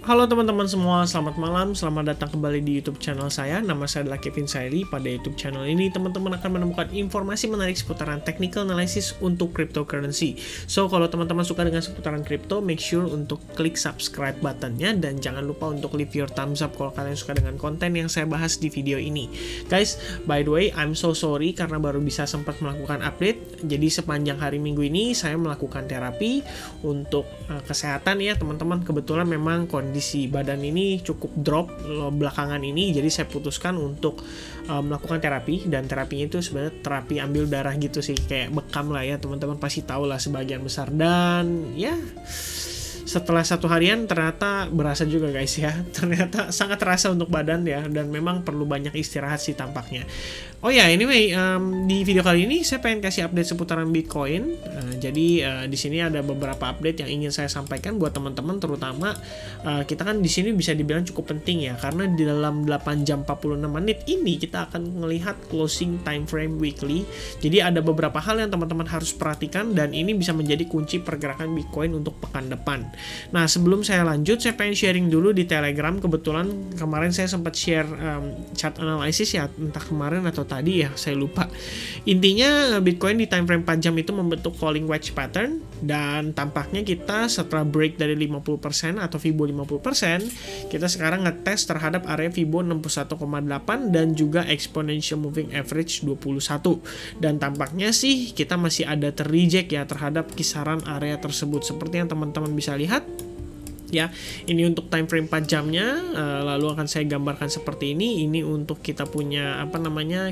Halo teman-teman semua, selamat malam, selamat datang kembali di YouTube channel saya. Nama saya adalah Kevin Sairi. Pada YouTube channel ini, teman-teman akan menemukan informasi menarik seputaran technical analysis untuk cryptocurrency. So, kalau teman-teman suka dengan seputaran crypto, make sure untuk klik subscribe buttonnya dan jangan lupa untuk leave your thumbs up kalau kalian suka dengan konten yang saya bahas di video ini. Guys, by the way, I'm so sorry karena baru bisa sempat melakukan update. Jadi sepanjang hari Minggu ini saya melakukan terapi untuk kesehatan ya, teman-teman. Kebetulan memang kondisi badan ini cukup drop belakangan ini, jadi saya putuskan untuk melakukan terapi, dan terapinya itu sebenarnya terapi ambil darah gitu sih, kayak bekam lah ya, teman-teman pasti tahu lah sebagian besar. Dan ya setelah 1 harian ternyata berasa juga guys ya, ternyata sangat terasa untuk badan ya, dan memang perlu banyak istirahat sih tampaknya. Oh ya, anyway, di video kali ini saya pengen kasih update seputaran Bitcoin. Jadi di sini ada beberapa update yang ingin saya sampaikan buat teman-teman, terutama kita kan di sini bisa dibilang cukup penting ya, karena di dalam 8 jam 46 menit ini kita akan melihat closing time frame weekly. Jadi ada beberapa hal yang teman-teman harus perhatikan, dan ini bisa menjadi kunci pergerakan Bitcoin untuk pekan depan. Nah, sebelum saya lanjut, saya pengen sharing dulu di Telegram. Kebetulan kemarin saya sempat share chart analysis ya, entah kemarin atau tadi ya, saya lupa. Intinya Bitcoin di time frame 4 jam itu membentuk falling wedge pattern, dan tampaknya kita setelah break dari 50% atau Fibo 50%, kita sekarang ngetes terhadap area Fibo 61,8 dan juga exponential moving average 21. Dan tampaknya sih kita masih ada terreject ya terhadap kisaran area tersebut, seperti yang teman-teman bisa lihat. Ya, ini untuk time frame 4 jamnya, lalu akan saya gambarkan seperti ini. Ini untuk kita punya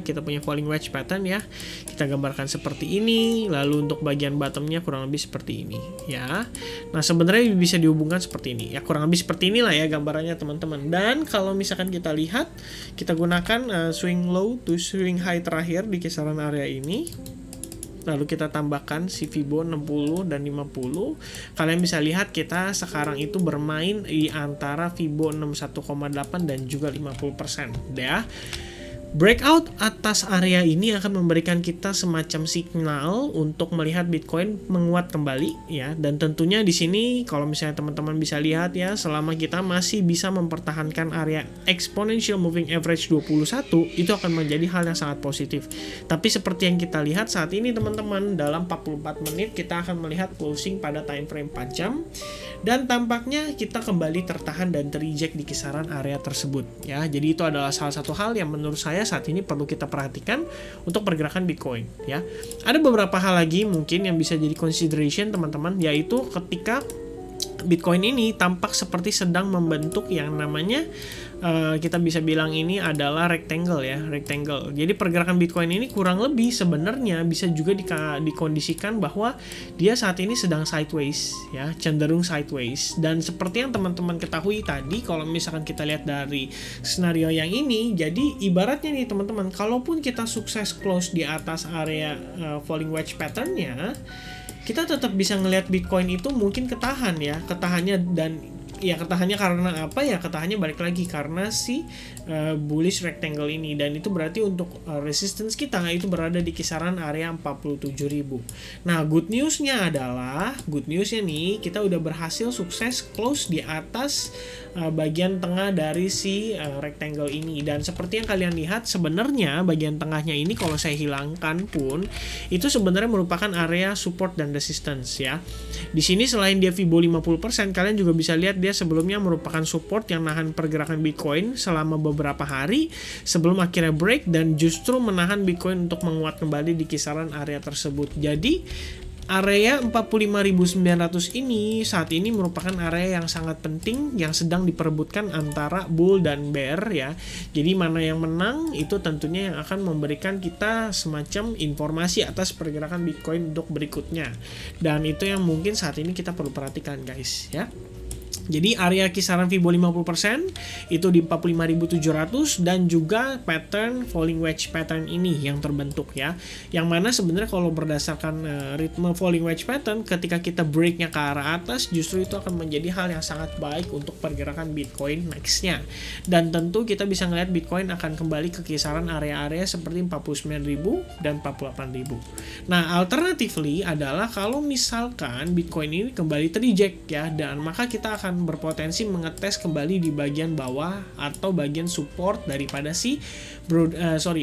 kita punya falling wedge pattern ya. Kita gambarkan seperti ini. Lalu untuk bagian bottomnya kurang lebih seperti ini ya. Nah, sebenarnya bisa dihubungkan seperti ini. Ya, kurang lebih seperti inilah ya gambarannya teman-teman. Dan kalau misalkan kita lihat, kita gunakan swing low to swing high terakhir di kisaran area ini. Lalu kita tambahkan si Fibo 60 dan 50. Kalian bisa lihat kita sekarang itu bermain di antara Fibo 61,8 dan juga 50% ya. Breakout atas area ini akan memberikan kita semacam signal untuk melihat Bitcoin menguat kembali ya, dan tentunya di sini kalau misalnya teman-teman bisa lihat ya, selama kita masih bisa mempertahankan area exponential moving average 21, itu akan menjadi hal yang sangat positif. Tapi seperti yang kita lihat saat ini teman-teman, dalam 44 menit kita akan melihat closing pada time frame 4 jam, dan tampaknya kita kembali tertahan dan terreject di kisaran area tersebut ya. Jadi itu adalah salah satu hal yang menurut saya saat ini perlu kita perhatikan untuk pergerakan Bitcoin ya. Ada beberapa hal lagi mungkin yang bisa jadi consideration teman-teman, yaitu ketika Bitcoin ini tampak seperti sedang membentuk yang namanya kita bisa bilang ini adalah rectangle ya, rectangle. Jadi pergerakan Bitcoin ini kurang lebih sebenarnya bisa juga dikondisikan bahwa dia saat ini sedang sideways ya, cenderung sideways. Dan seperti yang teman-teman ketahui tadi, kalau misalkan kita lihat dari skenario yang ini, jadi ibaratnya nih teman-teman, kalaupun kita sukses close di atas area falling wedge patternnya, kita tetap bisa ngelihat Bitcoin itu mungkin ketahan ya, ketahannya. Dan ya ketahannya karena apa ya, ketahannya balik lagi karena si bullish rectangle ini, dan itu berarti untuk resistance kita itu berada di kisaran area 47.000. Nah, good newsnya nih, kita udah berhasil sukses close di atas bagian tengah dari si rectangle ini, dan seperti yang kalian lihat sebenarnya bagian tengahnya ini kalau saya hilangkan pun itu sebenarnya merupakan area support dan resistance ya. Di sini selain dia Fibo 50%, kalian juga bisa lihat dia sebelumnya merupakan support yang nahan pergerakan Bitcoin selama beberapa hari sebelum akhirnya break, dan justru menahan Bitcoin untuk menguat kembali di kisaran area tersebut. Jadi area 45.900 ini saat ini merupakan area yang sangat penting yang sedang diperebutkan antara bull dan bear ya. Jadi mana yang menang itu tentunya yang akan memberikan kita semacam informasi atas pergerakan Bitcoin untuk berikutnya. Dan itu yang mungkin saat ini kita perlu perhatikan guys ya. Jadi area kisaran Fibo 50% itu di 45.700, dan juga pattern falling wedge pattern ini yang terbentuk ya. Yang mana sebenarnya kalau berdasarkan ritme falling wedge pattern, ketika kita breaknya ke arah atas, justru itu akan menjadi hal yang sangat baik untuk pergerakan Bitcoin nextnya. Dan tentu kita bisa ngelihat Bitcoin akan kembali ke kisaran area-area seperti 49.000 dan 48.000. Nah, alternatively adalah kalau misalkan Bitcoin ini kembali terreject ya, dan maka kita kita akan berpotensi mengetes kembali di bagian bawah atau bagian support daripada si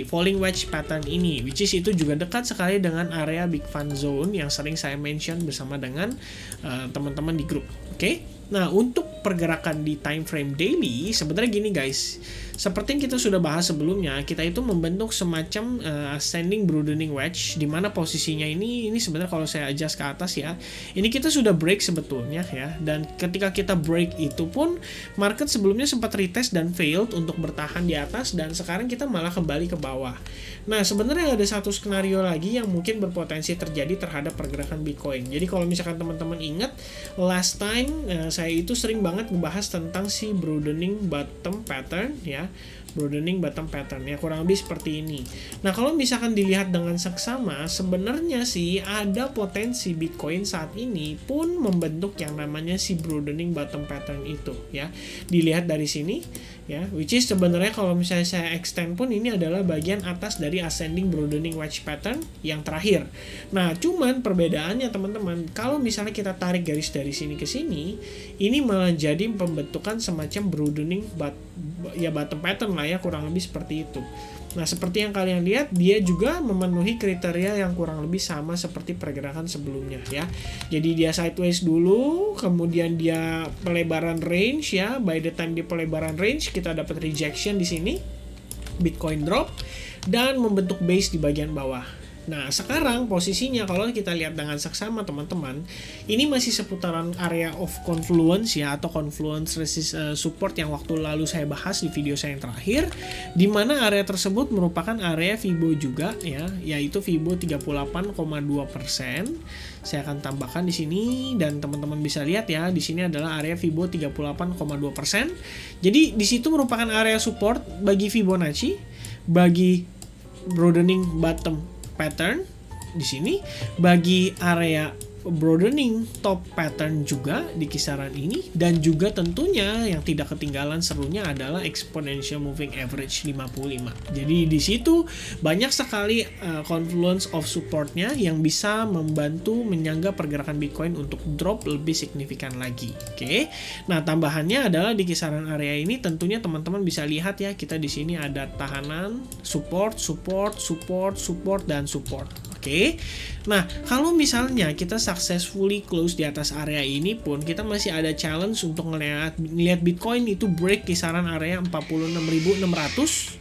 falling wedge pattern ini, which is itu juga dekat sekali dengan area big fan zone yang sering saya mention bersama dengan teman-teman di grup. Oke. Nah, untuk pergerakan di time frame daily sebenarnya gini guys. Seperti yang kita sudah bahas sebelumnya, kita itu membentuk semacam ascending broadening wedge di mana posisinya ini sebenarnya kalau saya adjust ke atas ya, ini kita sudah break sebetulnya ya. Dan ketika kita break itu pun market sebelumnya sempat retest dan failed untuk bertahan di atas dan sekarang kita malah kembali ke bawah. Nah, sebenarnya ada satu skenario lagi yang mungkin berpotensi terjadi terhadap pergerakan Bitcoin. Jadi kalau misalkan teman-teman ingat last time saya itu sering banget ngebahas tentang si broadening bottom pattern ya. Broadening bottom pattern ya, kurang lebih seperti ini. Nah, kalau misalkan dilihat dengan seksama, sebenarnya sih ada potensi Bitcoin saat ini pun membentuk yang namanya si broadening bottom pattern itu ya. Dilihat dari sini ya, which is sebenarnya kalau misalnya saya extend pun ini adalah bagian atas dari ascending broadening wedge pattern yang terakhir. Nah, cuman perbedaannya teman-teman, kalau misalnya kita tarik garis dari sini ke sini, ini malah jadi pembentukan semacam broadening bottom pattern lah ya, kurang lebih seperti itu. Nah, seperti yang kalian lihat, dia juga memenuhi kriteria yang kurang lebih sama seperti pergerakan sebelumnya ya. Jadi dia sideways dulu, kemudian dia pelebaran range ya. By the time dia pelebaran range, kita dapat rejection di sini, Bitcoin drop dan membentuk base di bagian bawah. Nah, sekarang posisinya kalau kita lihat dengan seksama teman-teman, ini masih seputaran area of confluence ya, atau confluence support yang waktu lalu saya bahas di video saya yang terakhir, di mana area tersebut merupakan area Fibo juga ya, yaitu Fibo 38,2%. Saya akan tambahkan di sini dan teman-teman bisa lihat ya, di sini adalah area Fibo 38,2%. Jadi di situ merupakan area support bagi Fibonacci, bagi broadening bottom pattern di sini, bagi area broadening top pattern juga di kisaran ini, dan juga tentunya yang tidak ketinggalan serunya adalah exponential moving average 55. Jadi di situ banyak sekali confluence of supportnya yang bisa membantu menyangga pergerakan Bitcoin untuk drop lebih signifikan lagi. Oke. Nah, tambahannya adalah di kisaran area ini tentunya teman-teman bisa lihat ya, kita di sini ada tahanan, support, dan support. Oke. Nah, kalau misalnya kita successfully close di atas area ini pun, kita masih ada challenge untuk ngelihat Bitcoin itu break kisaran area 46.600.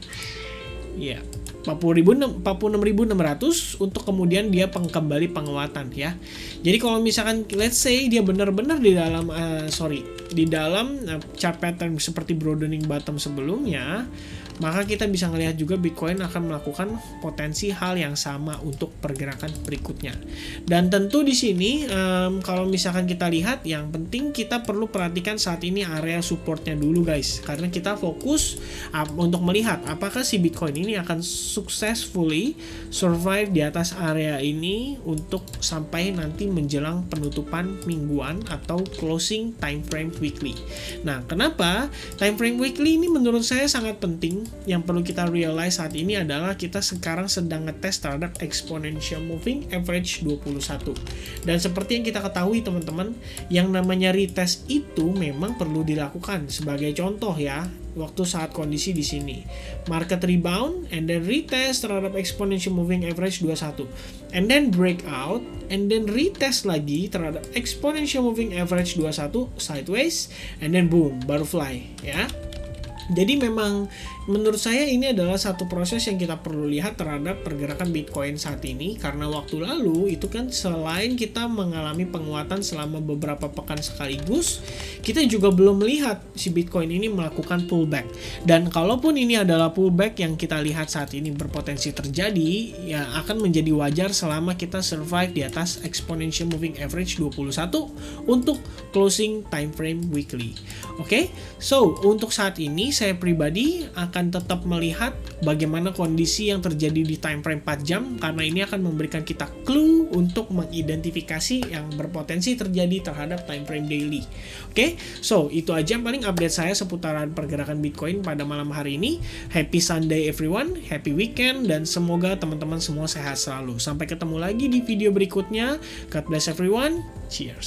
Ya, 46.600 untuk kemudian dia kembali penguatan ya. Jadi kalau misalkan let's say dia benar-benar di dalam chart pattern seperti broadening bottom sebelumnya, maka kita bisa melihat juga Bitcoin akan melakukan potensi hal yang sama untuk pergerakan berikutnya. Dan tentu di sini kalau misalkan kita lihat, yang penting kita perlu perhatikan saat ini area supportnya dulu guys, karena kita fokus untuk melihat apakah si Bitcoin ini akan successfully survive di atas area ini untuk sampai nanti menjelang penutupan mingguan atau closing time frame weekly. Nah, kenapa time frame weekly ini menurut saya sangat penting? Yang perlu kita realize saat ini adalah kita sekarang sedang ngetes terhadap exponential moving average 21. Dan seperti yang kita ketahui teman-teman, yang namanya retest itu memang perlu dilakukan. Sebagai contoh ya, waktu saat kondisi di sini market rebound and then retest terhadap exponential moving average 21, and then breakout and then retest lagi terhadap exponential moving average 21 sideways, and then boom, baru fly ya. Jadi memang menurut saya ini adalah satu proses yang kita perlu lihat terhadap pergerakan Bitcoin saat ini, karena waktu lalu itu kan selain kita mengalami penguatan selama beberapa pekan sekaligus, kita juga belum melihat si Bitcoin ini melakukan pullback. Dan kalaupun ini adalah pullback yang kita lihat saat ini berpotensi terjadi, ya akan menjadi wajar selama kita survive di atas exponential moving average 21 untuk closing time frame weekly. Oke, so untuk saat ini saya pribadi akan tetap melihat bagaimana kondisi yang terjadi di time frame 4 jam, karena ini akan memberikan kita clue untuk mengidentifikasi yang berpotensi terjadi terhadap time frame daily. Oke, so itu aja paling update saya seputaran pergerakan Bitcoin pada malam hari ini. Happy Sunday everyone, happy weekend, dan semoga teman-teman semua sehat selalu. Sampai ketemu lagi di video berikutnya. God bless everyone. Cheers.